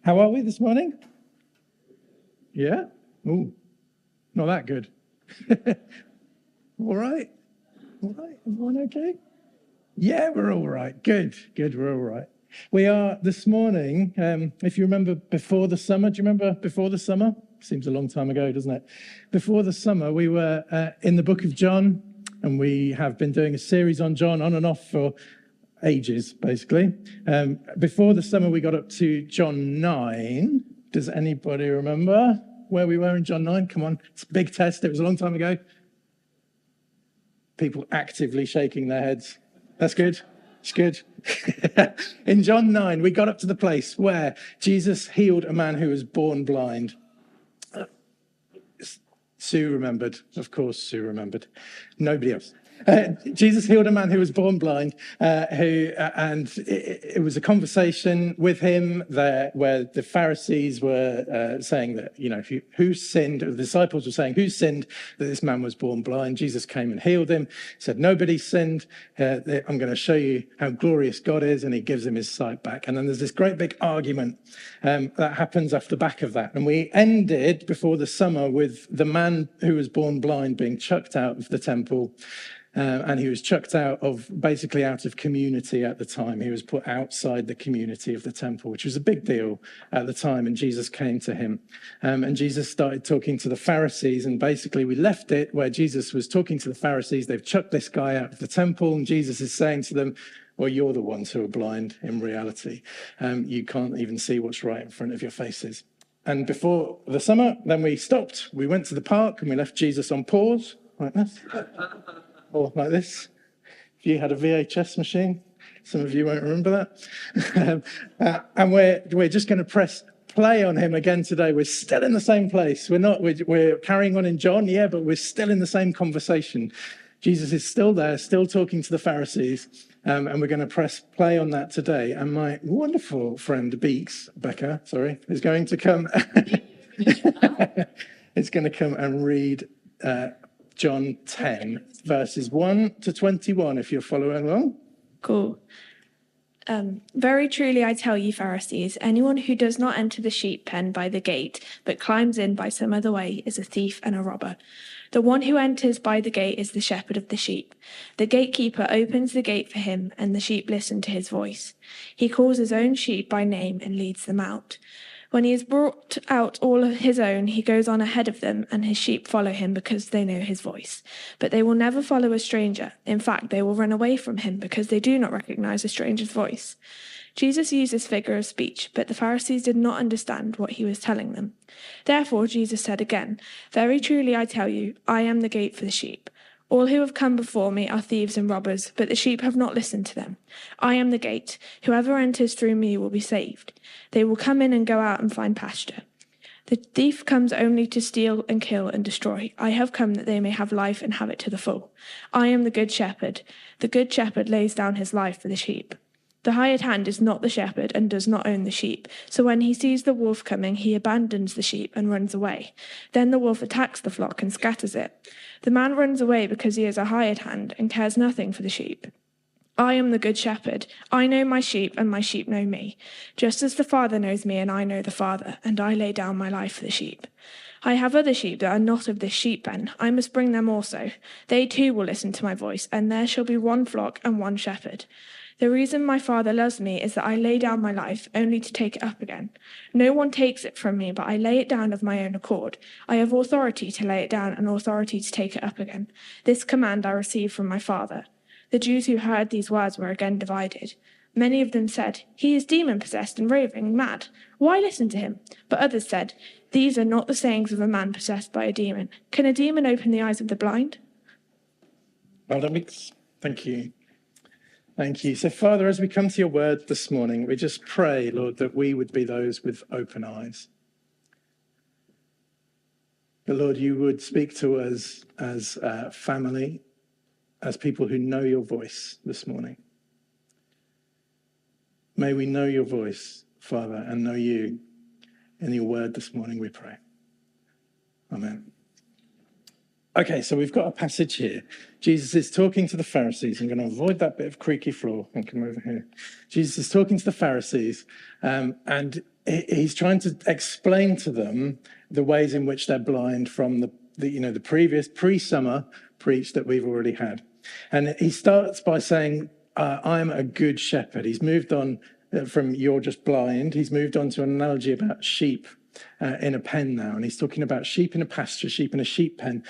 How are we this morning? Yeah? Ooh, not that good. All right? All right? Everyone okay? Yeah, we're all right. Good, we're all right. We are this morning, if you remember before the summer, do you remember before the summer? Seems a long time ago, doesn't it? Before the summer, we were in the book of John, and we have been doing a series on John on and off for ages, basically. Before the summer, we got up to John 9. Does anybody remember where we were in John 9? Come on, it's a big test. It was a long time ago. People actively shaking their heads. That's good. It's good. In John 9, we got up to the place where Jesus healed a man who was born blind. Sue remembered. Of course, Sue remembered. Nobody else. Jesus healed a man who was born blind, and it was a conversation with him there where the Pharisees were saying that, who sinned? The disciples were saying, who sinned that this man was born blind? Jesus came and healed him. He said, nobody sinned. I'm going to show you how glorious God is, and he gives him his sight back. And then there's this great big argument that happens off the back of that. And we ended before the summer with the man who was born blind being chucked out of the temple. And he was chucked out of community at the time. He was put outside the community of the temple, which was a big deal at the time. And Jesus came to him. And Jesus started talking to the Pharisees. And basically we left it where Jesus was talking to the Pharisees. They've chucked this guy out of the temple. And Jesus is saying to them, well, you're the ones who are blind in reality. You can't even see what's right in front of your faces. And before the summer, then we stopped. We went to the park and we left Jesus on pause like this. Or like this. If you had a VHS machine, some of you won't remember that. And we're just going to press play on him again today. We're still in the same place. We're carrying on in John, yeah, but we're still in the same conversation. Jesus is still there, still talking to the Pharisees. And we're going to press play on that today. And my wonderful friend Becca, is going to come. It's going to come and read John 10, verses 1 to 21, if you're following along. Cool. Very truly I tell you, Pharisees, anyone who does not enter the sheep pen by the gate, but climbs in by some other way, is a thief and a robber. The one who enters by the gate is the shepherd of the sheep. The gatekeeper opens the gate for him, and the sheep listen to his voice. He calls his own sheep by name and leads them out. When he has brought out all of his own, he goes on ahead of them, and his sheep follow him because they know his voice. But they will never follow a stranger. In fact, they will run away from him because they do not recognize a stranger's voice. Jesus used this figure of speech, but the Pharisees did not understand what he was telling them. Therefore, Jesus said again, very truly I tell you, I am the gate for the sheep. All who have come before me are thieves and robbers, but the sheep have not listened to them. I am the gate. Whoever enters through me will be saved. They will come in and go out and find pasture. The thief comes only to steal and kill and destroy. I have come that they may have life and have it to the full. I am the good shepherd. The good shepherd lays down his life for the sheep. The hired hand is not the shepherd and does not own the sheep. So when he sees the wolf coming, he abandons the sheep and runs away. Then the wolf attacks the flock and scatters it. The man runs away because he is a hired hand and cares nothing for the sheep. I am the good shepherd. I know my sheep, and my sheep know me. Just as the Father knows me, and I know the Father, and I lay down my life for the sheep. I have other sheep that are not of this sheep pen. I must bring them also. They too will listen to my voice, and there shall be one flock and one shepherd. The reason my Father loves me is that I lay down my life, only to take it up again. No one takes it from me, but I lay it down of my own accord. I have authority to lay it down and authority to take it up again. This command I received from my Father. The Jews who heard these words were again divided. Many of them said, he is demon-possessed and raving mad. Why listen to him? But others said, these are not the sayings of a man possessed by a demon. Can a demon open the eyes of the blind? Well done, Mix. Thank you. Thank you. So, Father, as we come to your word this morning, we just pray, Lord, that we would be those with open eyes. But, Lord, you would speak to us as family, as people who know your voice this morning. May we know your voice, Father, and know you in your word this morning, we pray. Amen. Okay, so we've got a passage here. Jesus is talking to the Pharisees. I'm going to avoid that bit of creaky floor and come over here. Jesus is talking to the Pharisees, and he's trying to explain to them the ways in which they're blind from the previous pre-summer preach that we've already had. And he starts by saying, I'm a good shepherd. He's moved on from you're just blind. He's moved on to an analogy about sheep in a pen now. And he's talking about sheep in a pasture, sheep in a sheep pen,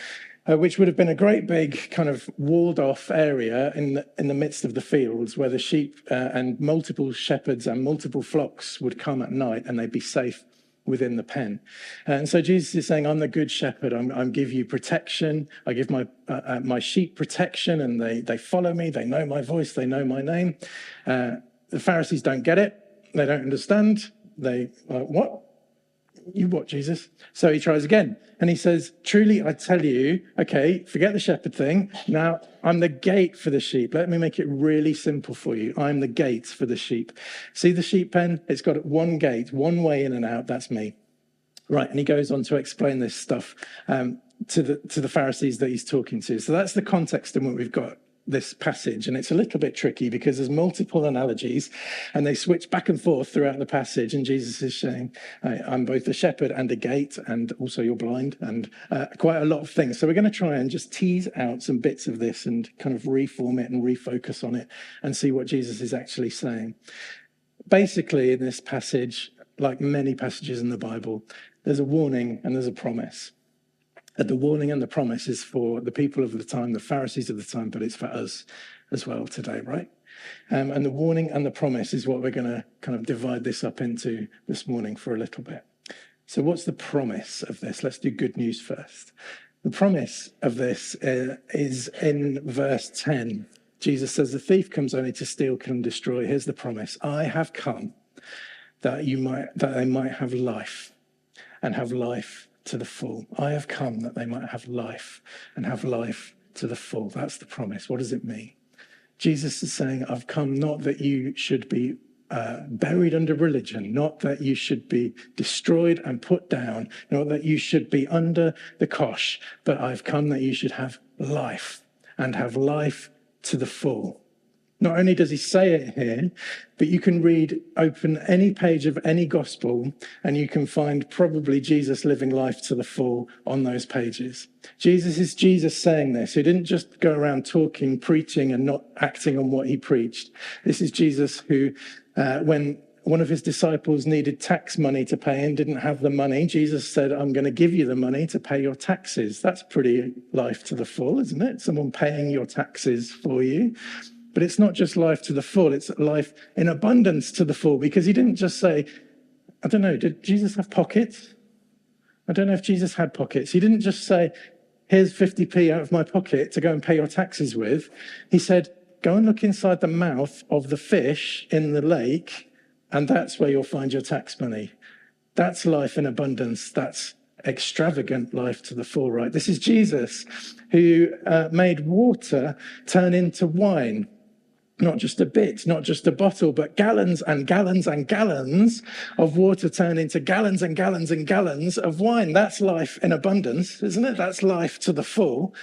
which would have been a great big kind of walled off area in the midst of the fields where the sheep and multiple shepherds and multiple flocks would come at night and they'd be safe within the pen. And so Jesus is saying, I'm the good shepherd. I give you protection. I give my sheep protection, and they follow me. They know my voice. They know my name. The Pharisees don't get it. They don't understand. They what? You what, Jesus? So he tries again. And he says, truly, I tell you, okay, forget the shepherd thing. Now, I'm the gate for the sheep. Let me make it really simple for you. I'm the gate for the sheep. See the sheep pen? It's got one gate, one way in and out. That's me. Right. And he goes on to explain this stuff to the Pharisees that he's talking to. So that's the context in what we've got this passage, and it's a little bit tricky because there's multiple analogies and they switch back and forth throughout the passage, and Jesus is saying, I'm both a shepherd and a gate, and also you're blind, and quite a lot of things. So we're going to try and just tease out some bits of this and kind of reform it and refocus on it and see what Jesus is actually saying. Basically, in this passage, like many passages in the Bible, there's a warning and there's a promise. The warning and the promise is for the people of the time, the Pharisees of the time, but it's for us as well today, right? And the warning and the promise is what we're going to kind of divide this up into this morning for a little bit. So what's the promise of this? Let's do good news first. The promise of this is in verse 10. Jesus says, the thief comes only to steal, kill, and destroy. Here's the promise. I have come that they might have life, and have life to the full. I have come that they might have life, and have life to the full. That's the promise. What does it mean? Jesus is saying, I've come not that you should be buried under religion, not that you should be destroyed and put down, not that you should be under the cosh, but I've come that you should have life, and have life to the full. Not only does he say it here, but you can open any page of any gospel, and you can find probably Jesus living life to the full on those pages. Jesus is Jesus saying this. He didn't just go around talking, preaching, and not acting on what he preached. This is Jesus who, when one of his disciples needed tax money to pay and didn't have the money, Jesus said, I'm going to give you the money to pay your taxes. That's pretty life to the full, isn't it? Someone paying your taxes for you. But it's not just life to the full, it's life in abundance to the full, because he didn't just say, I don't know, did Jesus have pockets? I don't know if Jesus had pockets. He didn't just say, here's 50p out of my pocket to go and pay your taxes with. He said, go and look inside the mouth of the fish in the lake, and that's where you'll find your tax money. That's life in abundance. That's extravagant life to the full, right? This is Jesus who made water turn into wine. Not just a bit, not just a bottle, but gallons and gallons and gallons of water turn into gallons and gallons and gallons of wine. That's life in abundance, isn't it? That's life to the full.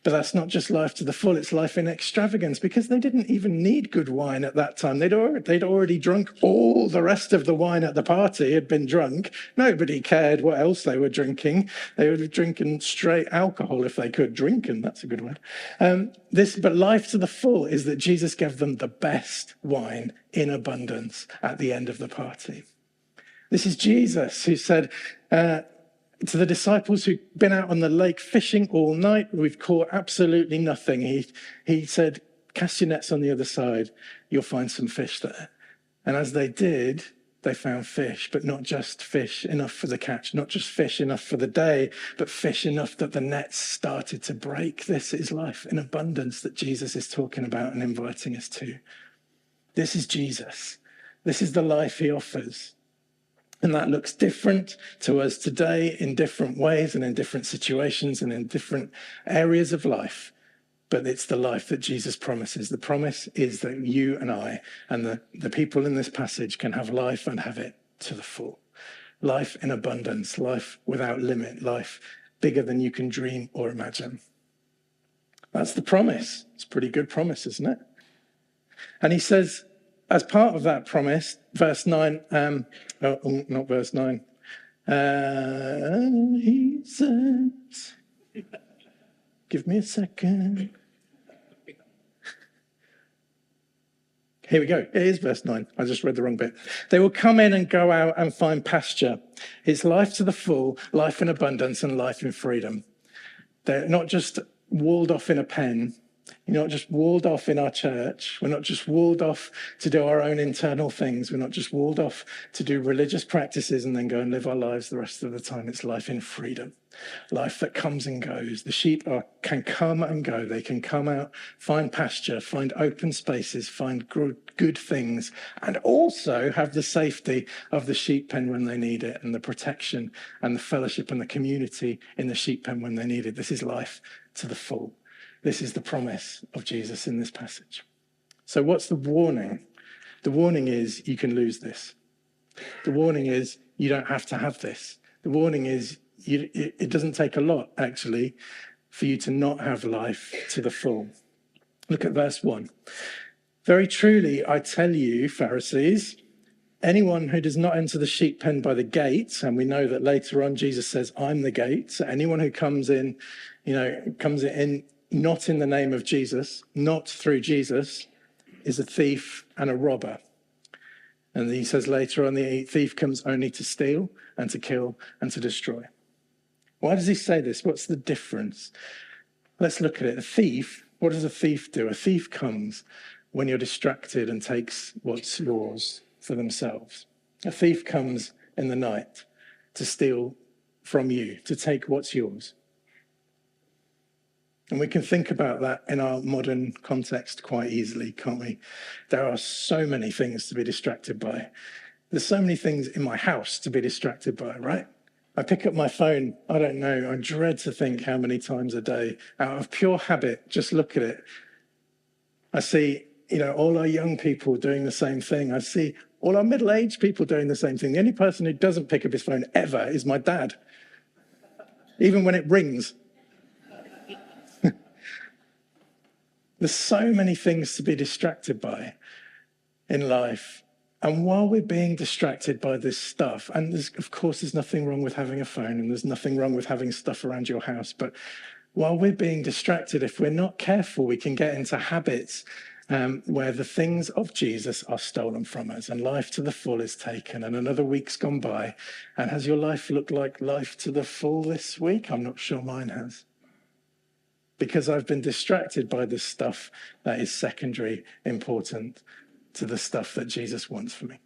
But that's not just life to the full, it's life in extravagance, because they didn't even need good wine at that time. They'd already drunk all the rest of the wine at the party, had been drunk. Nobody cared what else they were drinking. They were drinking straight alcohol if they could. Drinking, that's a good word. But life to the full is that Jesus gave them the best wine in abundance at the end of the party. This is Jesus who said, to the disciples who'd been out on the lake fishing all night, we've caught absolutely nothing. He said, cast your nets on the other side, you'll find some fish there. And as they did, they found fish, but not just fish enough for the catch, not just fish enough for the day, but fish enough that the nets started to break. This is life in abundance that Jesus is talking about and inviting us to. This is Jesus. This is the life he offers. And that looks different to us today in different ways and in different situations and in different areas of life. But it's the life that Jesus promises. The promise is that you and I and the people in this passage can have life and have it to the full. Life in abundance, life without limit, life bigger than you can dream or imagine. That's the promise. It's a pretty good promise, isn't it? And he says, as part of that promise, verse 9, not verse 9, he says, give me a second. Here we go. It is verse 9. I just read the wrong bit. They will come in and go out and find pasture. It's life to the full, life in abundance, and life in freedom. They're not just walled off in a pen. You're not just walled off in our church. We're not just walled off to do our own internal things. We're not just walled off to do religious practices and then go and live our lives the rest of the time. It's life in freedom, life that comes and goes. The sheep can come and go. They can come out, find pasture, find open spaces, find good things, and also have the safety of the sheep pen when they need it, and the protection and the fellowship and the community in the sheep pen when they need it. This is life to the full. This is the promise of Jesus in this passage. So what's the warning? The warning is you can lose this. The warning is you don't have to have this. The warning is it doesn't take a lot, actually, for you to not have life to the full. Look at verse 1. Very truly, I tell you, Pharisees, anyone who does not enter the sheep pen by the gate, and we know that later on Jesus says, I'm the gate. So anyone who comes in not in the name of Jesus, not through Jesus, is a thief and a robber. And he says later on, the thief comes only to steal and to kill and to destroy. Why does he say this? What's the difference? Let's look at it. A thief, what does a thief do? A thief comes when you're distracted and takes what's yours for themselves. A thief comes in the night to steal from you, to take what's yours. And we can think about that in our modern context quite easily, can't we? There are so many things to be distracted by. There's so many things in my house to be distracted by, right? I pick up my phone, I don't know, I dread to think how many times a day, out of pure habit, just look at it. I see, all our young people doing the same thing. I see all our middle-aged people doing the same thing. The only person who doesn't pick up his phone ever is my dad, even when it rings. There's so many things to be distracted by in life. And while we're being distracted by this stuff, and of course there's nothing wrong with having a phone and there's nothing wrong with having stuff around your house, but while we're being distracted, if we're not careful, we can get into habits where the things of Jesus are stolen from us and life to the full is taken, and another week's gone by. And has your life looked like life to the full this week? I'm not sure mine has. Because I've been distracted by this stuff that is secondary important to the stuff that Jesus wants for me.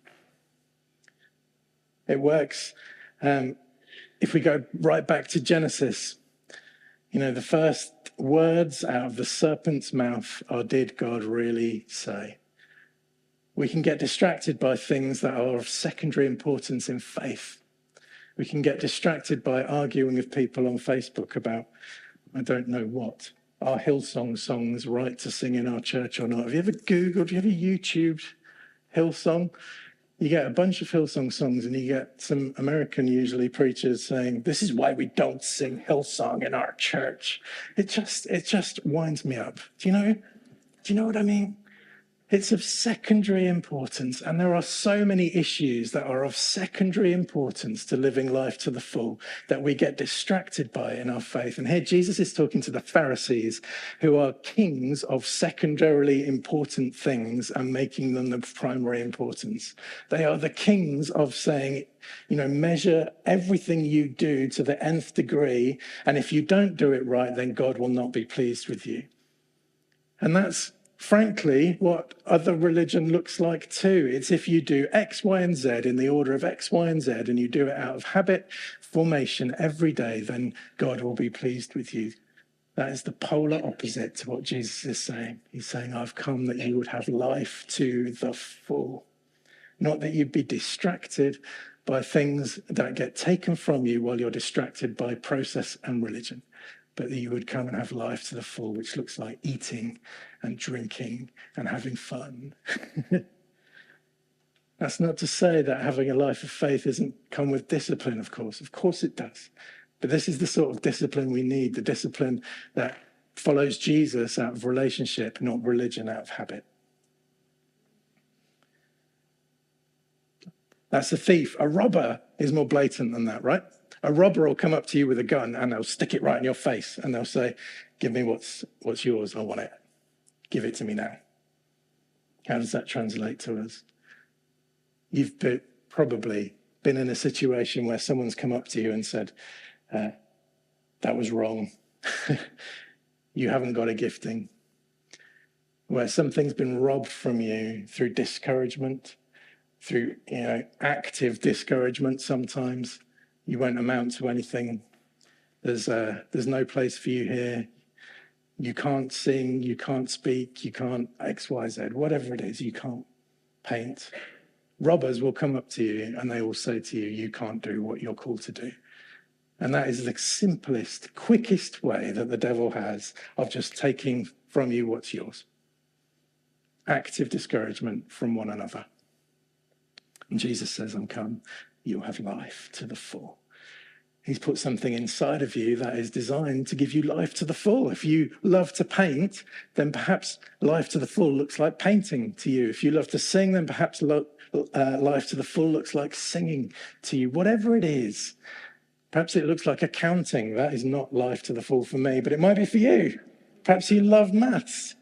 It works. If we go right back to Genesis, the first words out of the serpent's mouth are, did God really say? We can get distracted by things that are of secondary importance in faith. We can get distracted by arguing with people on Facebook about I don't know what. Are Hillsong songs right to sing in our church or not? Have you ever Googled, have you ever YouTubed Hillsong? You get a bunch of Hillsong songs and you get some American, usually, preachers saying, this is why we don't sing Hillsong in our church. It just winds me up. Do you know what I mean? It's of secondary importance, and there are so many issues that are of secondary importance to living life to the full that we get distracted by in our faith. And here Jesus is talking to the Pharisees, who are kings of secondarily important things and making them the primary importance. They are the kings of saying, measure everything you do to the nth degree, and if you don't do it right, then God will not be pleased with you. And that's frankly what other religion looks like too. It's if you do X, Y, and Z in the order of X, Y, and Z, and you do it out of habit formation every day, then God will be pleased with you. That is the polar opposite to what Jesus is saying. He's saying, I've come that you would have life to the full. Not that you'd be distracted by things that get taken from you while you're distracted by process and religion, but that you would come and have life to the full, which looks like eating and drinking and having fun. That's not to say that having a life of faith doesn't come with discipline, of course. Of course it does. But this is the sort of discipline we need, the discipline that follows Jesus out of relationship, not religion out of habit. That's a thief. A robber is more blatant than that, right? A robber will come up to you with a gun and they'll stick it right in your face and they'll say, give me what's yours. I want it. Give it to me now. How does that translate to us? You've probably been in a situation where someone's come up to you and said, that was wrong. You haven't got a gifting. Where something's been robbed from you through discouragement, through active discouragement sometimes. You won't amount to anything. There's no place for you here. You can't sing, you can't speak, you can't X, Y, Z, whatever it is, you can't paint. Robbers will come up to you and they will say to you, you can't do what you're called to do. And that is the simplest, quickest way that the devil has of just taking from you what's yours. Active discouragement from one another. And Jesus says, I'm come, you'll have life to the full. He's put something inside of you that is designed to give you life to the full. If you love to paint, then perhaps life to the full looks like painting to you. If you love to sing, then perhaps life to the full looks like singing to you. Whatever it is, perhaps it looks like accounting. That is not life to the full for me, but it might be for you. Perhaps you love maths.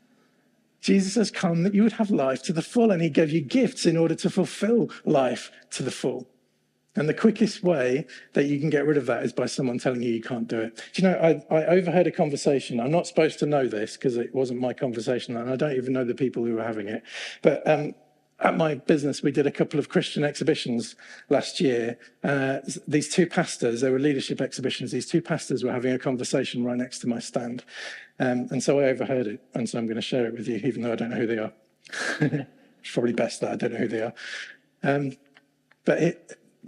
Jesus has come that you would have life to the full, and he gave you gifts in order to fulfill life to the full. And the quickest way that you can get rid of that is by someone telling you can't do it. Do you know, I overheard a conversation. I'm not supposed to know this because it wasn't my conversation, and I don't even know the people who were having it. But at my business, we did a couple of Christian exhibitions last year. These two pastors, they were leadership exhibitions. These two pastors were having a conversation right next to my stand. And so I overheard it. And so I'm going to share it with you, even though I don't know who they are. It's probably best that I don't know who they are.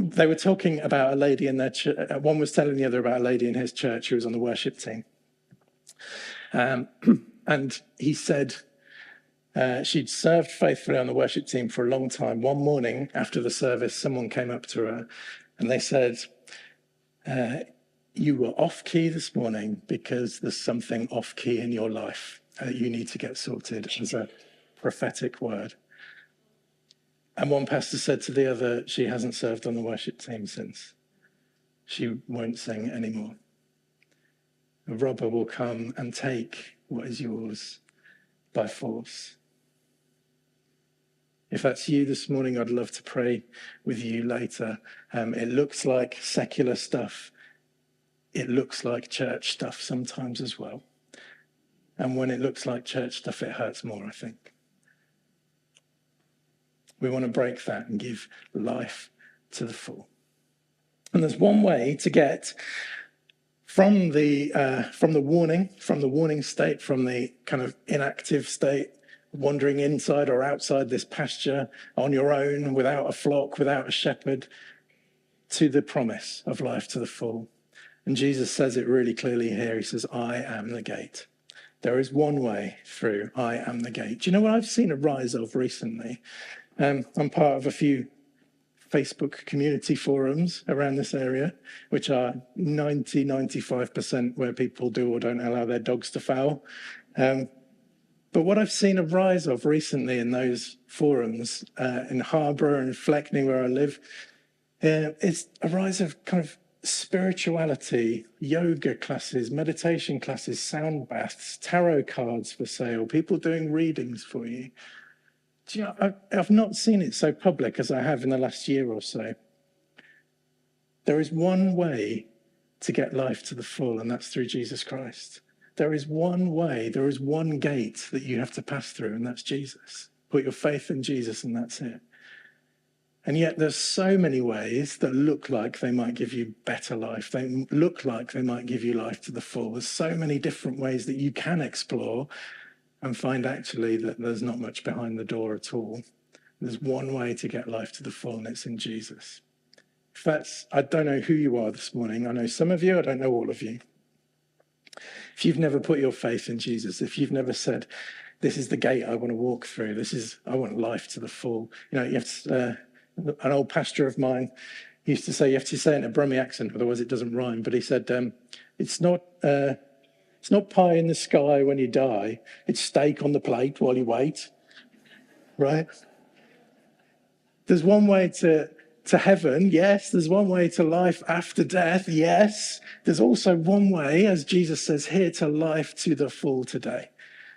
They were talking about a lady in their church. One was telling the other about a lady in his church who was on the worship team. And he said she'd served faithfully on the worship team for a long time. One morning after the service, someone came up to her and they said, you were off key this morning because there's something off key in your life that you need to get sorted. As a prophetic word. And one pastor said to the other, she hasn't served on the worship team since. She won't sing anymore. A robber will come and take what is yours by force. If that's you this morning, I'd love to pray with you later. It looks like secular stuff. It looks like church stuff sometimes as well. And when it looks like church stuff, it hurts more, I think. We want to break that and give life to the full. And there's one way to get from the warning state, from the kind of inactive state, wandering inside or outside this pasture on your own, without a flock, without a shepherd, to the promise of life to the full. And Jesus says it really clearly here. He says, I am the gate. There is one way through. I am the gate. Do you know what I've seen a rise of recently? I'm part of a few Facebook community forums around this area, which are 95% where people do or don't allow their dogs to foul. But what I've seen a rise of recently in those forums, in Harborough and Fleckney, where I live, is a rise of kind of spirituality, yoga classes, meditation classes, sound baths, tarot cards for sale, people doing readings for you. Do you know, I've not seen it so public as I have in the last year or so. There is one way to get life to the full, and that's through Jesus Christ. There is one way, there is one gate that you have to pass through, and that's Jesus. Put your faith in Jesus, and that's it. And yet there's so many ways that look like they might give you better life. They look like they might give you life to the full. There's so many different ways that you can explore and find actually that there's not much behind the door at all. There's one way to get life to the full, and it's in Jesus. I don't know who you are this morning. I know some of you, I don't know all of you. If you've never put your faith in Jesus, if you've never said, this is the gate I want to walk through, I want life to the full. You know, you have to, an old pastor of mine used to say, you have to say it in a Brummie accent, otherwise it doesn't rhyme. But he said, it's not pie in the sky when you die. It's steak on the plate while you wait, right? There's one way to to heaven. Yes, there's one way to life after death. Yes, there's also one way, as Jesus says here, to life to the full today.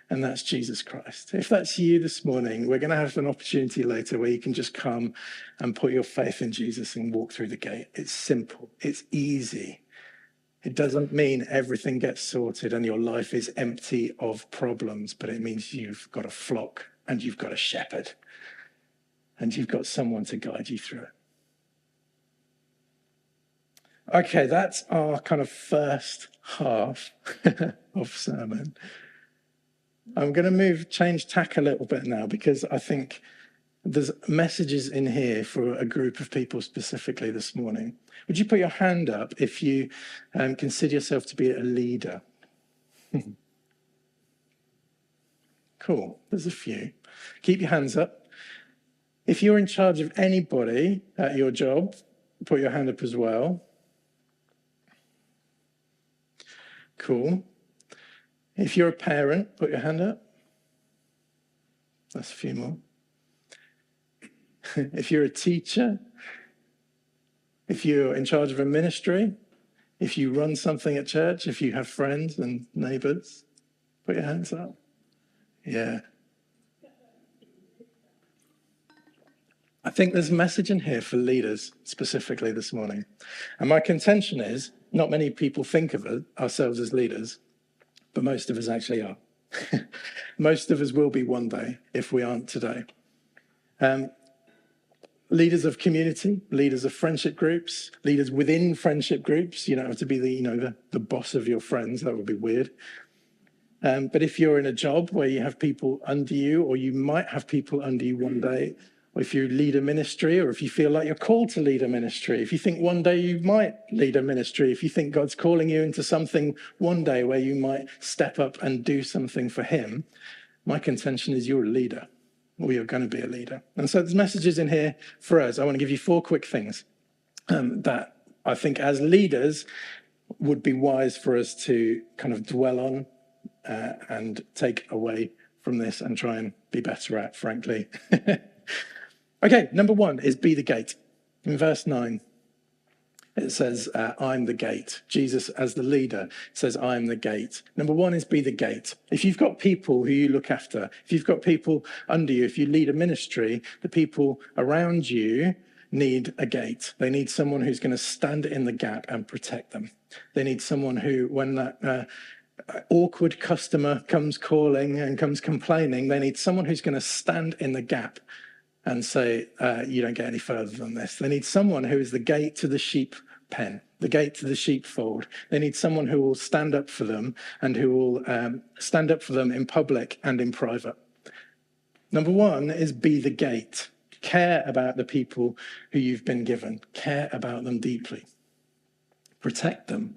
And that's Jesus Christ. If that's you this morning, we're going to have an opportunity later where you can just come and put your faith in Jesus and walk through the gate. It's simple. It's easy. It doesn't mean everything gets sorted and your life is empty of problems, but it means you've got a flock and you've got a shepherd and you've got someone to guide you through it. Okay, that's our kind of first half of sermon. I'm going to change tack a little bit now because I think there's messages in here for a group of people specifically this morning. Would you put your hand up if you consider yourself to be a leader? Cool, there's a few. Keep your hands up. If you're in charge of anybody at your job, put your hand up as well. Cool. If you're a parent, put your hand up. That's a few more. If you're a teacher, if you're in charge of a ministry, if you run something at church, if you have friends and neighbors, put your hands up. Yeah. I think there's a message in here for leaders specifically this morning. And my contention is not many people think of ourselves as leaders, but most of us actually are. Most of us will be one day if we aren't today. Leaders of community, leaders of friendship groups, leaders within friendship groups. You don't have to be the boss of your friends. That would be weird. But if you're in a job where you have people under you, or you might have people under you one day, or if you lead a ministry, or if you feel like you're called to lead a ministry, if you think one day you might lead a ministry, if you think God's calling you into something one day where you might step up and do something for him, my contention is you're a leader, or you're going to be a leader. And so there's messages in here for us. I want to give you 4 quick things that I think as leaders would be wise for us to kind of dwell on and take away from this and try and be better at, frankly. Okay, number 1 is be the gate. In verse 9, it says, I'm the gate. Jesus, as the leader, says, I'm the gate. Number 1 is be the gate. If you've got people who you look after, if you've got people under you, if you lead a ministry, the people around you need a gate. They need someone who's going to stand in the gap and protect them. They need someone who, when that awkward customer comes calling and comes complaining, they need someone who's going to stand in the gap and say, you don't get any further than this. They need someone who is the gate to the sheep pen, the gate to the sheepfold. They need someone who will stand up for them and who will stand up for them in public and in private. Number 1 is be the gate. Care about the people who you've been given. Care about them deeply. Protect them.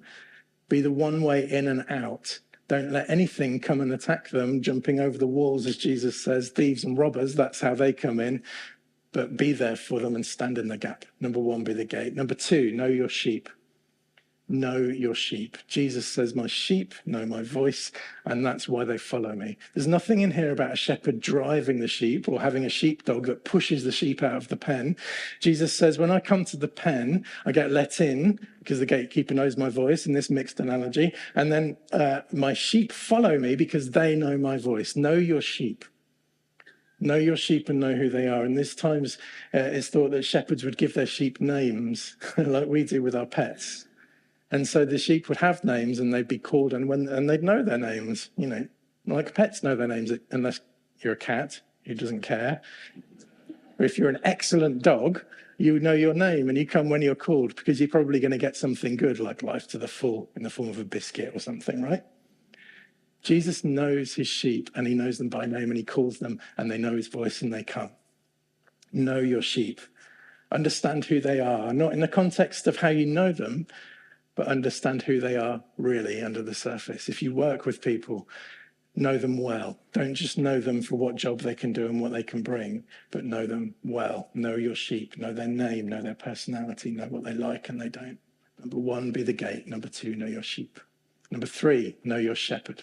Be the one way in and out. Don't let anything come and attack them, jumping over the walls, as Jesus says, thieves and robbers, that's how they come in. But be there for them and stand in the gap. Number 1, be the gate. Number 2, know your sheep. Know your sheep. Jesus says, my sheep know my voice, and that's why they follow me. There's nothing in here about a shepherd driving the sheep or having a sheepdog that pushes the sheep out of the pen. Jesus says, when I come to the pen, I get let in because the gatekeeper knows my voice in this mixed analogy. And then my sheep follow me because they know my voice. Know your sheep. Know your sheep and know who they are. And this times it's thought that shepherds would give their sheep names like we do with our pets. And so the sheep would have names and they'd be called and they'd know their names, like pets know their names, unless you're a cat who doesn't care. Or if you're an excellent dog, you know your name and you come when you're called because you're probably going to get something good like life to the full in the form of a biscuit or something, right? Jesus knows his sheep and he knows them by name and he calls them and they know his voice and they come. Know your sheep. Understand who they are, not in the context of how you know them, but understand who they are really under the surface. If you work with people, know them well. Don't just know them for what job they can do and what they can bring, but know them well. Know your sheep, know their name, know their personality, know what they like and they don't. Number 1, be the gate. Number 2, know your sheep. Number 3, know your shepherd.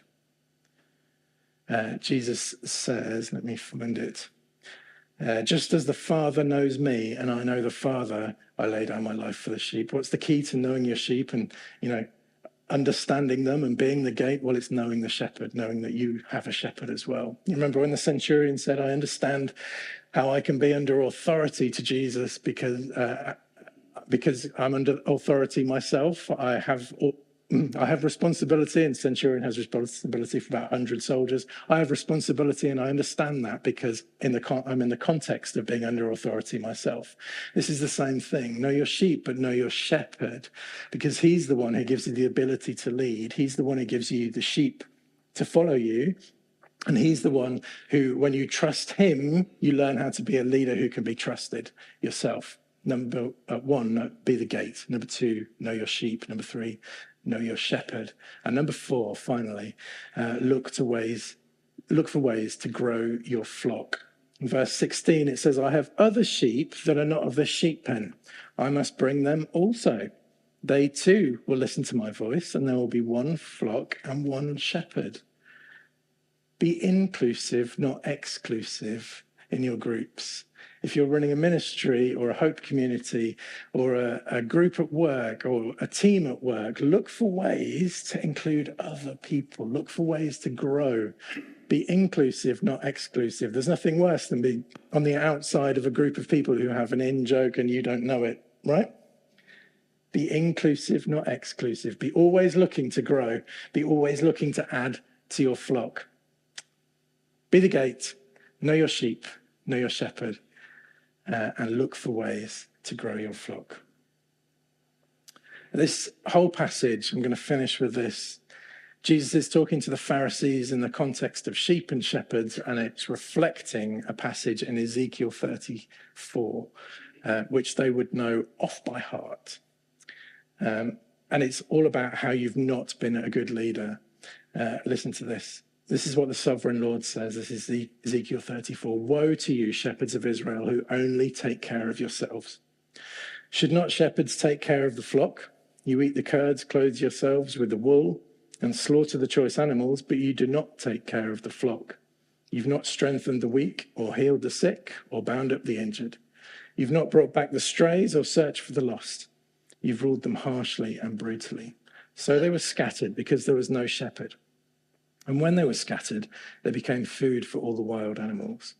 Jesus says, let me find it. Just as the Father knows me and I know the Father, I lay down my life for the sheep. What's the key to knowing your sheep and, understanding them and being the gate? Well, it's knowing the shepherd, knowing that you have a shepherd as well. You remember when the centurion said, I understand how I can be under authority to Jesus because I'm under authority myself. I have responsibility, and centurion has responsibility for about 100 soldiers. I have responsibility, and I understand that because I'm in the context of being under authority myself. This is the same thing. Know your sheep, but know your shepherd, because he's the one who gives you the ability to lead. He's the one who gives you the sheep to follow you. And he's the one who, when you trust him, you learn how to be a leader who can be trusted yourself. Number one, be the gate. Number two, know your sheep. Number three, know your shepherd. And number four, finally, look for ways to grow your flock. In verse 16, it says, I have other sheep that are not of this sheep pen. I must bring them also. They too will listen to my voice, and there will be one flock and one shepherd. Be inclusive, not exclusive in your groups. If you're running a ministry or a hope community or a group at work or a team at work, look for ways to include other people. Look for ways to grow. Be inclusive, not exclusive. There's nothing worse than being on the outside of a group of people who have an in-joke and you don't know it, right? Be inclusive, not exclusive. Be always looking to grow. Be always looking to add to your flock. Be the gate. Know your sheep. Know your shepherd. And look for ways to grow your flock. This whole passage, I'm going to finish with this. Jesus is talking to the Pharisees in the context of sheep and shepherds, and it's reflecting a passage in Ezekiel 34, which they would know off by heart. And it's all about how you've not been a good leader. Listen to this. This is what the sovereign Lord says. This is Ezekiel 34. Woe to you, shepherds of Israel, who only take care of yourselves. Should not shepherds take care of the flock? You eat the curds, clothe yourselves with the wool, and slaughter the choice animals, but you do not take care of the flock. You've not strengthened the weak, or healed the sick, or bound up the injured. You've not brought back the strays, or searched for the lost. You've ruled them harshly and brutally. So they were scattered because there was no shepherd. And when they were scattered, they became food for all the wild animals.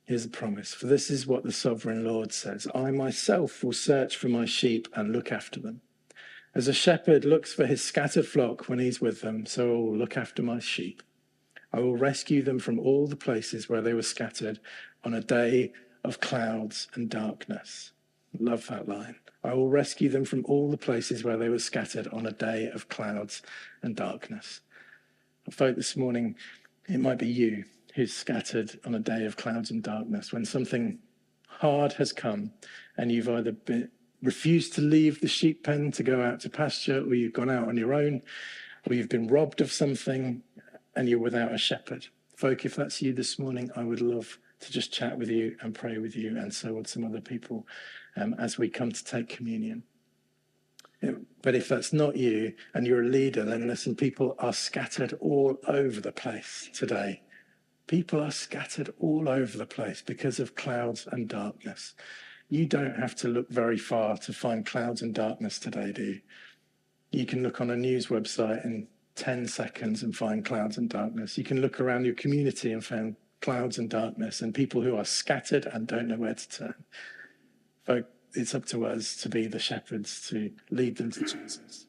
Here's the promise. For this is what the sovereign Lord says. I myself will search for my sheep and look after them. As a shepherd looks for his scattered flock when he's with them, so I will look after my sheep. I will rescue them from all the places where they were scattered on a day of clouds and darkness. Love that line. I will rescue them from all the places where they were scattered on a day of clouds and darkness. Folk, this morning, it might be you who's scattered on a day of clouds and darkness when something hard has come and you've either refused to leave the sheep pen to go out to pasture, or you've gone out on your own, or you've been robbed of something and you're without a shepherd. Folk, if that's you this morning, I would love to just chat with you and pray with you, and so would some other people as we come to take communion. But if that's not you and you're a leader, then listen, people are scattered all over the place today. People are scattered all over the place because of clouds and darkness. You don't have to look very far to find clouds and darkness today, do you? You can look on a news website in 10 seconds and find clouds and darkness. You can look around your community and find clouds and darkness and people who are scattered and don't know where to turn. Folk, it's up to us to be the shepherds, to lead them to Jesus.